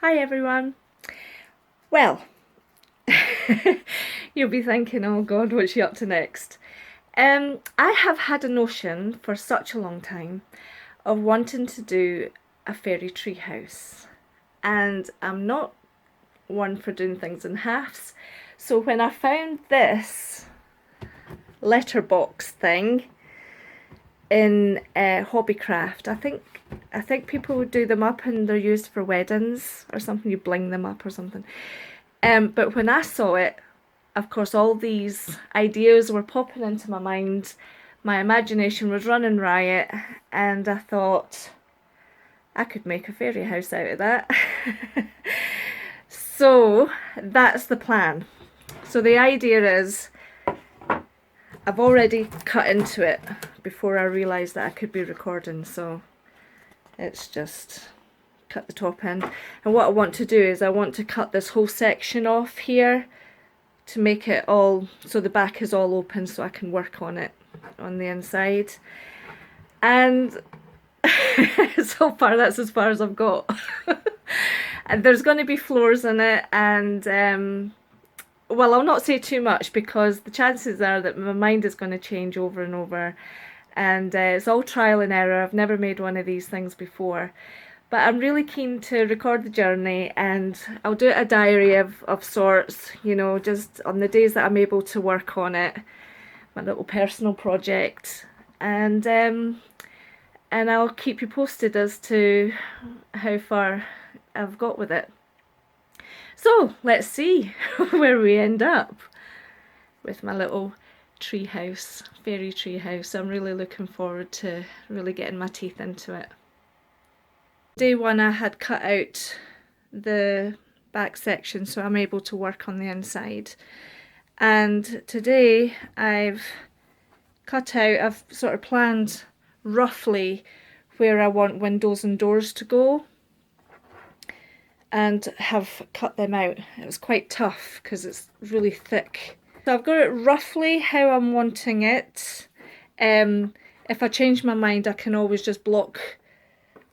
Hi everyone. Well, you'll be thinking, oh God, what's she up to next? I have had a notion for such a long time of wanting to do a fairy tree house, and I'm not one for doing things in halves. So when I found this letterbox thing in Hobbycraft, I think people would do them up and they're used for weddings or something. You bling them up or something. But when I saw it, of course, all these ideas were popping into my mind. My imagination was running riot, and I thought I could make a fairy house out of that. So that's the plan. So the idea is I've already cut into it before I realised that I could be recording, so it's just cut the top end. And what I want to do is I want to cut this whole section off here to make it all so the back is all open so I can work on it on the inside. And so far that's as far as I've got. And there's going to be floors in it, and well, I'll not say too much because the chances are that my mind is going to change over and over, and it's all trial and error. I've never made one of these things before. But I'm really keen to record the journey, and I'll do a diary of sorts, you know, just on the days that I'm able to work on it, my little personal project, and I'll keep you posted as to how far I've got with it. So let's see where we end up with my little tree house, fairy tree house. I'm really looking forward to really getting my teeth into it. Day one I had cut out the back section so I'm able to work on the inside, and today I've sort of planned roughly where I want windows and doors to go and have cut them out. It was quite tough because it's really thick. So I've got it roughly how I'm wanting it. If I change my mind I can always just block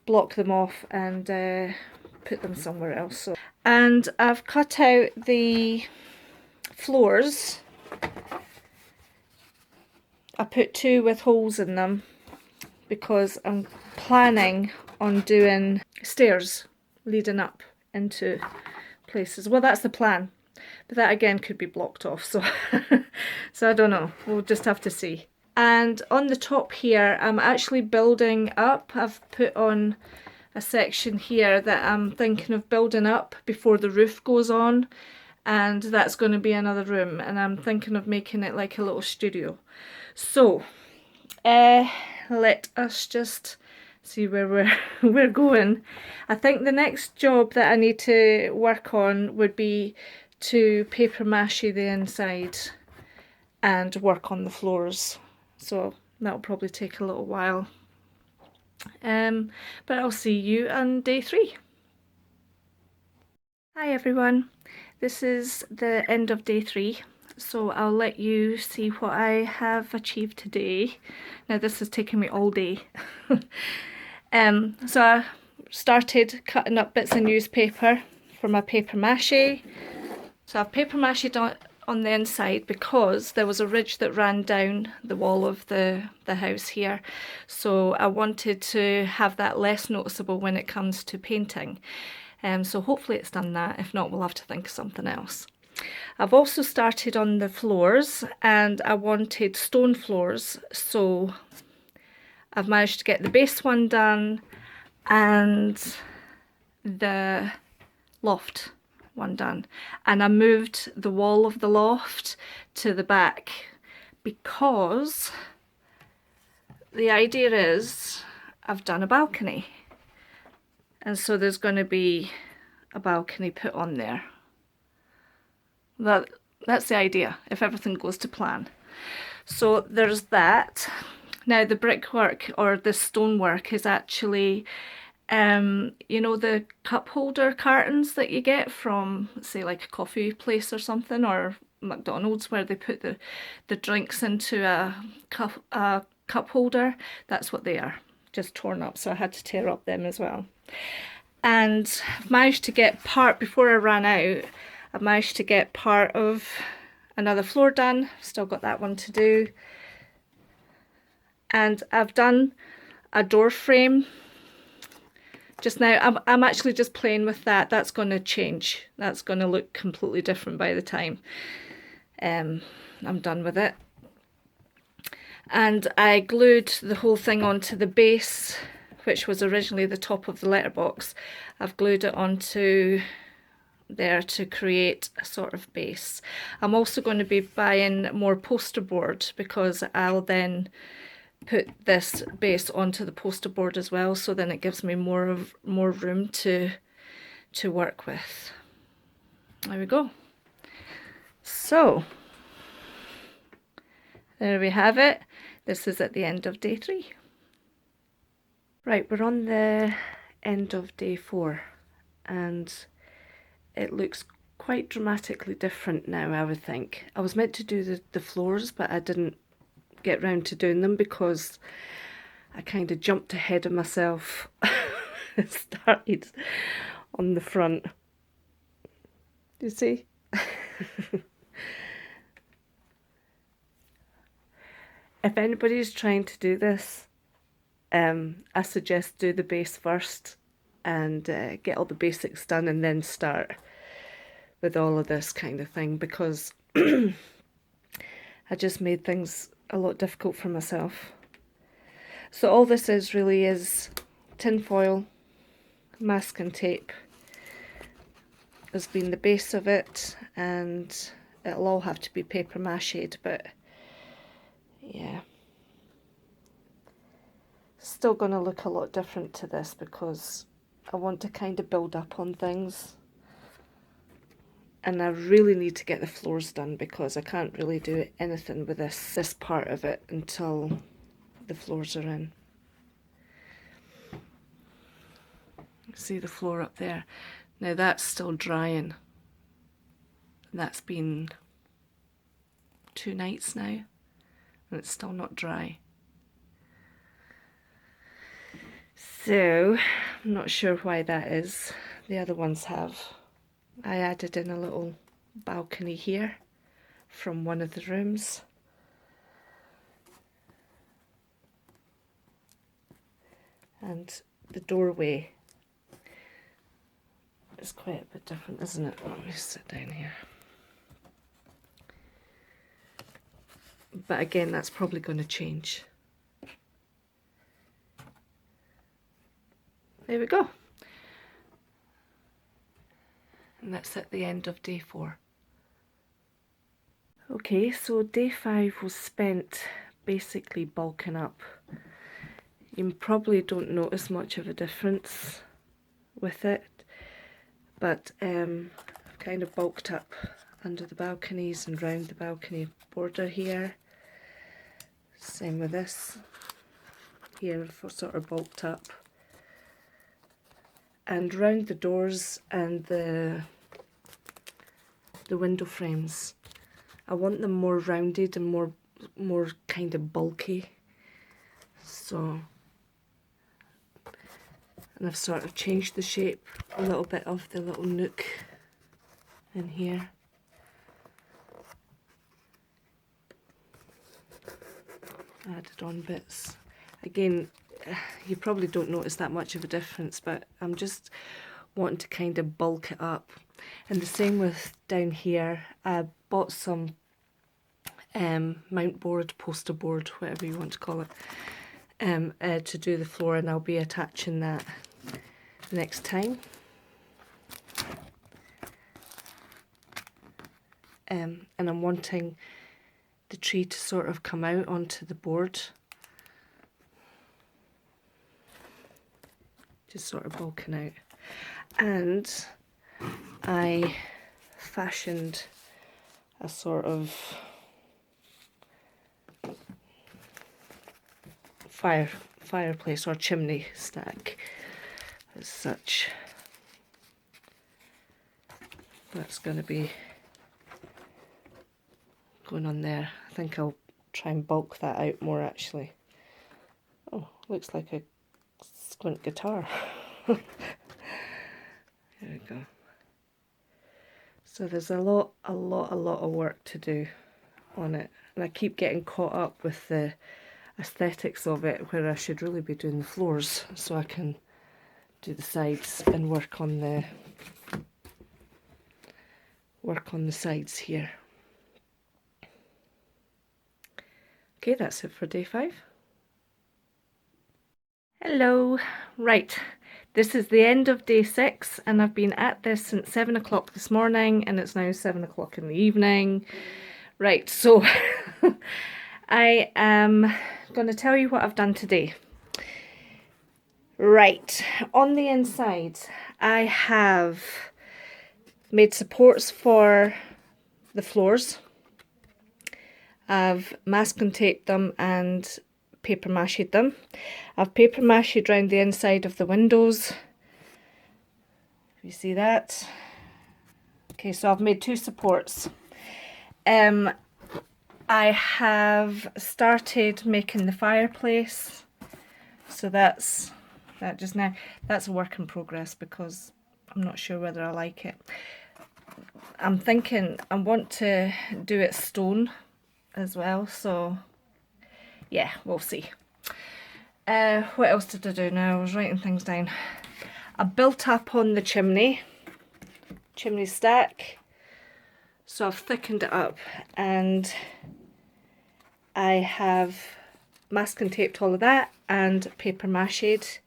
them off and put them somewhere else. So, and I've cut out the floors. I put two with holes in them because I'm planning on doing stairs leading up into places. Well, that's the plan, but that again could be blocked off, so so I don't know, we'll just have to see. And on the top here I'm actually building up. I've put on a section here that I'm thinking of building up before the roof goes on, and that's going to be another room, and I'm thinking of making it like a little studio. So let us just see where we're going. I think the next job that I need to work on would be to papier-mâché the inside and work on the floors. So that'll probably take a little while. But I'll see you on day 3. Hi everyone, this is the end of day 3, so I'll let you see what I have achieved today. Now this has taken me all day. So I started cutting up bits of newspaper for my papier-mâché. So I've papier-mâchéed on the inside because there was a ridge that ran down the wall of the house here, so I wanted to have that less noticeable when it comes to painting. So hopefully it's done that. If not, we'll have to think of something else. I've also started on the floors, and I wanted stone floors, so I've managed to get the base one done and the loft one done, and I moved the wall of the loft to the back because the idea is I've done a balcony, and so there's going to be a balcony put on there. That's the idea if everything goes to plan. So there's that. Now the brickwork or the stonework is actually you know, the cup holder cartons that you get from, say, like a coffee place or something, or McDonald's, where they put the drinks into a cup holder. That's what they are, just torn up, so I had to tear up them as well. And I've managed to get part, before I ran out, I managed to get part of another floor done. Still got that one to do. And I've done a door frame just now. I'm actually just playing with that. That's going to change. That's going to look completely different by the time I'm done with it. And I glued the whole thing onto the base, which was originally the top of the letterbox. I've glued it onto there to create a sort of base. I'm also going to be buying more poster board, because I'll then put this base onto the poster board as well, so then it gives me more room to work with. There we go. So there we have it. This is at the end of day 3. Right, we're on the end of day 4, and it looks quite dramatically different now, I would think. I was meant to do the floors, but I didn't get round to doing them because I kind of jumped ahead of myself and started on the front. You see? If anybody's trying to do this, I suggest do the base first and get all the basics done, and then start with all of this kind of thing, because I just made things a lot difficult for myself. So all this really is tin foil, masking tape has been the base of it, and it'll all have to be papier-mâchéed, but yeah. Still going to look a lot different to this, because I want to kind of build up on things, and I really need to get the floors done, because I can't really do anything with this part of it until the floors are in. See the floor up there? Now that's still drying. That's been 2 nights now, and it's still not dry. So I'm not sure why that is. The other ones have. I added in a little balcony here from one of the rooms. And the doorway is quite a bit different, isn't it? Let me sit down here. But again, that's probably going to change. There we go. And that's at the end of day 4. Okay, so day 5 was spent basically bulking up. You probably don't notice much of a difference with it, but I've kind of bulked up under the balconies and round the balcony border here. Same with this. Here I've sort of bulked up. And round the doors and the window frames, I want them more rounded and more kind of bulky. So, and I've sort of changed the shape a little bit of the little nook in here. Added on bits. Again, you probably don't notice that much of a difference, but I'm just wanting to kind of bulk it up. And the same with down here. I bought some mount board, poster board, whatever you want to call it, to do the floor, and I'll be attaching that next time. And I'm wanting the tree to sort of come out onto the board. Just sort of bulking out. And I fashioned a sort of fireplace or chimney stack as such. That's going to be going on there. I think I'll try and bulk that out more actually. Oh, looks like a squint guitar. There we go. So there's a lot of work to do on it, and I keep getting caught up with the aesthetics of it, where I should really be doing the floors so I can do the sides and work on the sides here. Okay, that's it for day 5. Hello. Right, this is the end of day 6, and I've been at this since 7 o'clock this morning, and it's now 7 o'clock in the evening. Right, so I am going to tell you what I've done today. Right, on the inside, I have made supports for the floors. I've masking taped them and papier-mâchéd them. I've papier-mâchéd around the inside of the windows. You see that? Okay, so I've made 2 supports. I have started making the fireplace. So that's that just now. That's a work in progress because I'm not sure whether I like it. I'm thinking I want to do it stone as well, so yeah, we'll see. What else did I do now? I was writing things down. I built up on the chimney stack, so I've thickened it up, and I have masking taped all of that and papier-mâchéd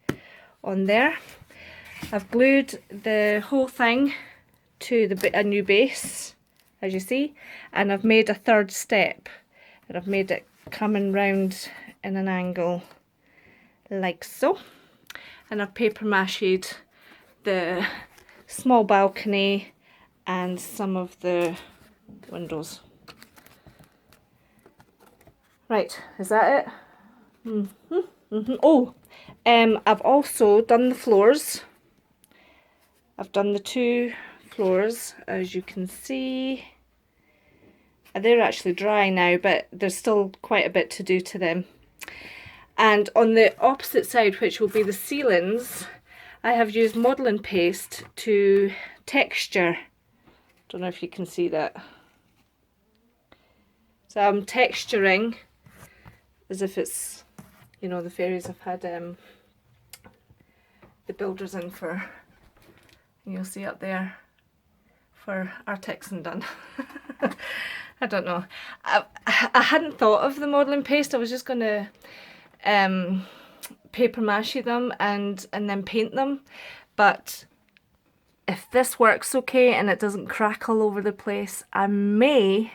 on there. I've glued the whole thing to a new base, as you see, and I've made a 3rd step, and I've made it coming round in an angle like so, and I've papier-mâchéd the small balcony and some of the windows. Right, is that it? Oh, I've also done the floors. I've done the 2 floors, as you can see. They're actually dry now, but there's still quite a bit to do to them. And on the opposite side, which will be the ceilings, I have used modelling paste to texture. Don't know if you can see that. So I'm texturing as if it's, you know, the fairies have had the builders in for, and you'll see up there, for our texting done. I don't know. I hadn't thought of the modelling paste. I was just going to papier-mâché them and then paint them, but if this works okay and it doesn't crack all over the place, I may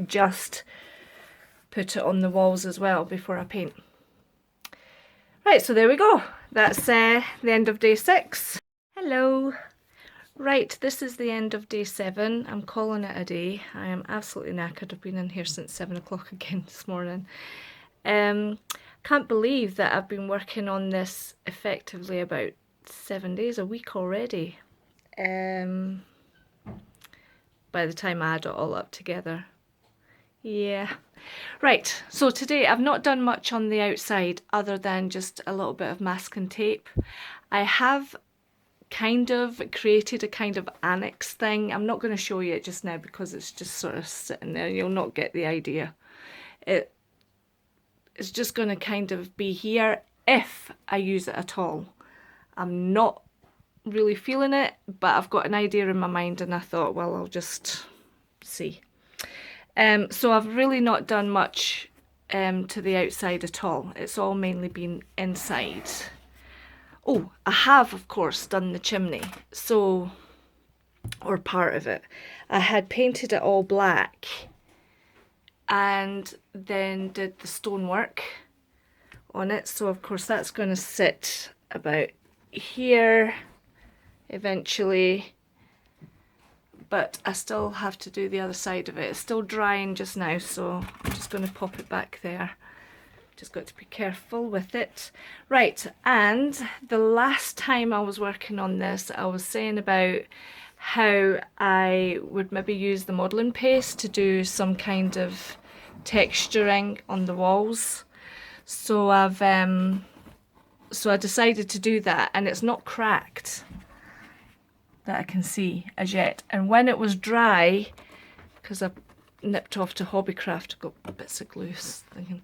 just put it on the walls as well before I paint. Right, so there we go. That's the end of day 6. Hello. Right, this is the end of day 7. I'm calling it a day. I am absolutely knackered. I've been in here since 7 o'clock again this morning. Can't believe that I've been working on this effectively about 7 days a week already. By the time I add it all up together. Yeah. Right, so today I've not done much on the outside other than just a little bit of masking tape. I have kind of created a kind of annex thing. I'm not going to show you it just now because it's just sort of sitting there. You'll not get the idea. It's just going to kind of be here if I use it at all. I'm not really feeling it, but I've got an idea in my mind and I thought, well, I'll just see. So I've really not done much to the outside at all. It's all mainly been inside. Oh, I have, of course, done the chimney, so, or part of it. I had painted it all black and then did the stonework on it. So, of course, that's going to sit about here eventually, but I still have to do the other side of it. It's still drying just now, so I'm just going to pop it back there. Just got to be careful with it. Right, and the last time I was working on this, I was saying about how I would maybe use the modelling paste to do some kind of texturing on the walls. So I decided to do that, and it's not cracked. that I can see as yet. And when it was dry, because I nipped off to Hobbycraft, got bits of glue thinking,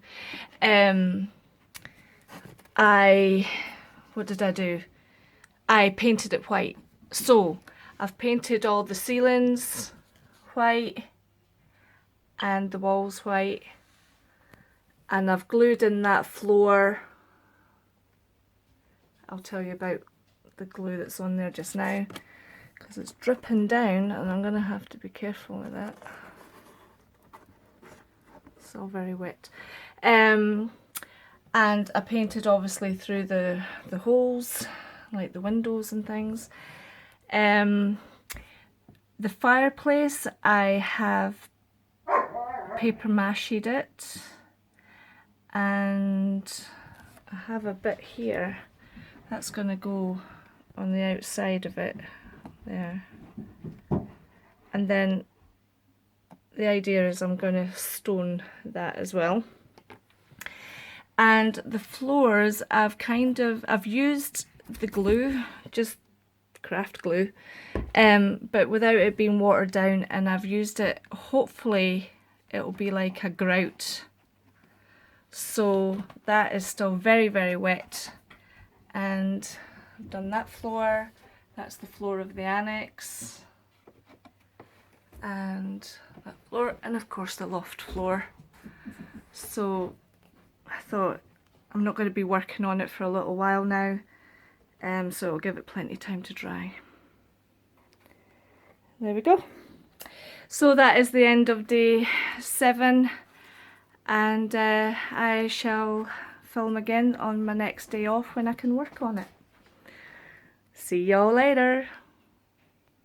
what did I do? I painted it white. So I've painted all the ceilings white and the walls white, and I've glued in that floor. I'll tell you about the glue that's on there just now, because it's dripping down and I'm going to have to be careful with that. It's all very wet. And I painted obviously through the holes, like the windows and things. The fireplace, I have papier-mâchéed it, and I have a bit here that's going to go on the outside of it there, and then the idea is I'm going to stone that as well. And the floors, I've used the glue, just craft glue, but without it being watered down, and I've used it, hopefully it'll be like a grout. So that is still very, very wet. And I've done that floor. That's the floor of the annex. And that floor, and of course the loft floor. So I thought I'm not going to be working on it for a little while now, so I'll give it plenty of time to dry. There we go. So that is the end of day 7, and I shall film again on my next day off when I can work on it. See y'all later.